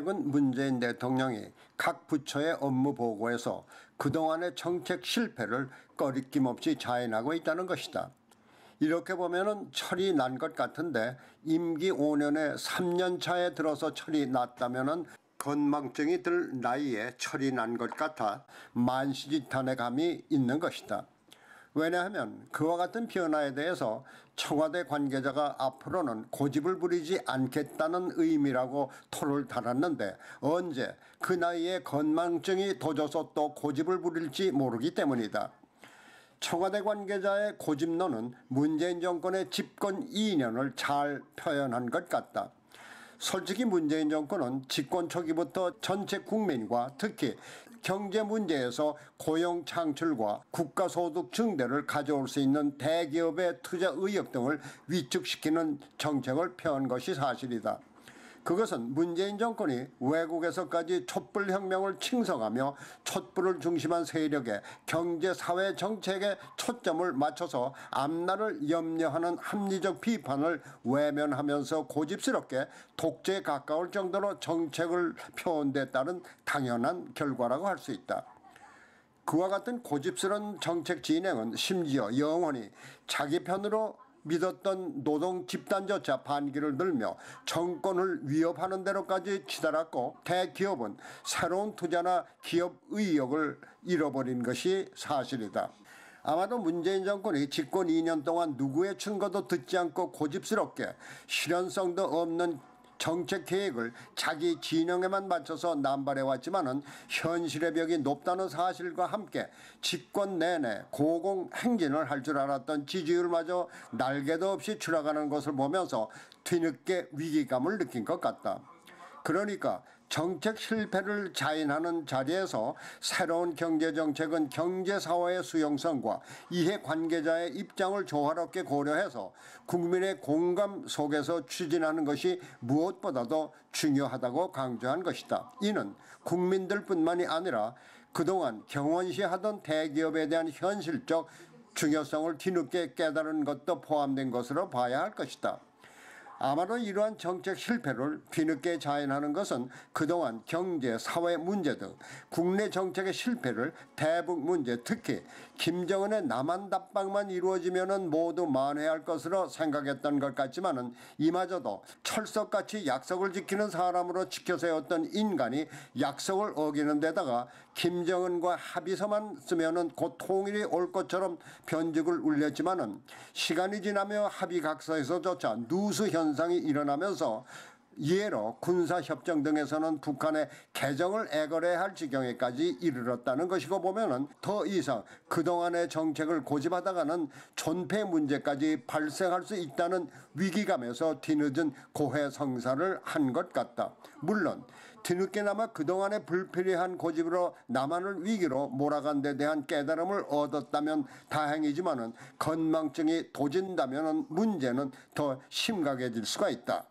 최근 문재인 대통령이 각 부처의 업무 보고에서 그동안의 정책 실패를 꺼리낌없이 자인하고 있다는 것이다. 이렇게 보면은 철이 난 것 같은데 임기 5년에 3년 차에 들어서 철이 났다면은 건망증이 들 나이에 철이 난 것 같아 만시지탄의 감이 있는 것이다. 왜냐하면 그와 같은 변화에 대해서 청와대 관계자가 앞으로는 고집을 부리지 않겠다는 의미라고 토를 달았는데 언제 그 나이에 건망증이 도져서 또 고집을 부릴지 모르기 때문이다. 청와대 관계자의 고집론은 문재인 정권의 집권 2년을 잘 표현한 것 같다. 솔직히 문재인 정권은 집권 초기부터 전체 국민과 특히 경제 문제에서 고용 창출과 국가소득 증대를 가져올 수 있는 대기업의 투자 의욕 등을 위축시키는 정책을 펴은 것이 사실이다. 그것은 문재인 정권이 외국에서까지 촛불혁명을 칭송하며 촛불을 중심한 세력의 경제 사회 정책에 초점을 맞춰서 앞날을 염려하는 합리적 비판을 외면하면서 고집스럽게 독재에 가까울 정도로 정책을 펴온 데 따른 당연한 결과라고 할 수 있다. 그와 같은 고집스러운 정책 진행은 심지어 영원히 자기 편으로 믿었던 노동 집단조차 반기를 들며 정권을 위협하는 데로까지 치달았고 대기업은 새로운 투자나 기업 의욕을 잃어버린 것이 사실이다. 아마도 문재인 정권이 집권 2년 동안 누구의 충고도 듣지 않고 고집스럽게 실현성도 없는 정책 계획을 자기 진영에만 맞춰서 남발해왔지만은 현실의 벽이 높다는 사실과 함께 집권 내내 고공행진을 할 줄 알았던 지지율마저 날개도 없이 추락하는 것을 보면서 뒤늦게 위기감을 느낀 것 같다. 그러니까 정책 실패를 자인하는 자리에서 새로운 경제정책은 경제사회의 수용성과 이해관계자의 입장을 조화롭게 고려해서 국민의 공감 속에서 추진하는 것이 무엇보다도 중요하다고 강조한 것이다. 이는 국민들뿐만이 아니라 그동안 경원시하던 대기업에 대한 현실적 중요성을 뒤늦게 깨달은 것도 포함된 것으로 봐야 할 것이다. 아마도 이러한 정책 실패를 뒤늦게 자인하는 것은 그동안 경제, 사회 문제 등 국내 정책의 실패를 대북 문제, 특히 김정은의 남한 답방만 이루어지면 모두 만회할 것으로 생각했던 것 같지만은 이마저도 철석같이 약속을 지키는 사람으로 지켜세웠던 인간이 약속을 어기는 데다가 김정은과 합의서만 쓰면은 곧 통일이 올 것처럼 변죽을 울렸지만은 시간이 지나며 합의각서에서조차 누수 현상이 일어나면서 예로 군사협정 등에서는 북한의 개정을 애걸해야 할 지경에까지 이르렀다는 것이고 보면은 더 이상 그동안의 정책을 고집하다가는 존폐 문제까지 발생할 수 있다는 위기감에서 뒤늦은 고해성사를 한 것 같다. 물론 뒤늦게나마 그동안의 불필요한 고집으로 남한을 위기로 몰아간 데 대한 깨달음을 얻었다면 다행이지만은 건망증이 도진다면 문제는 더 심각해질 수가 있다.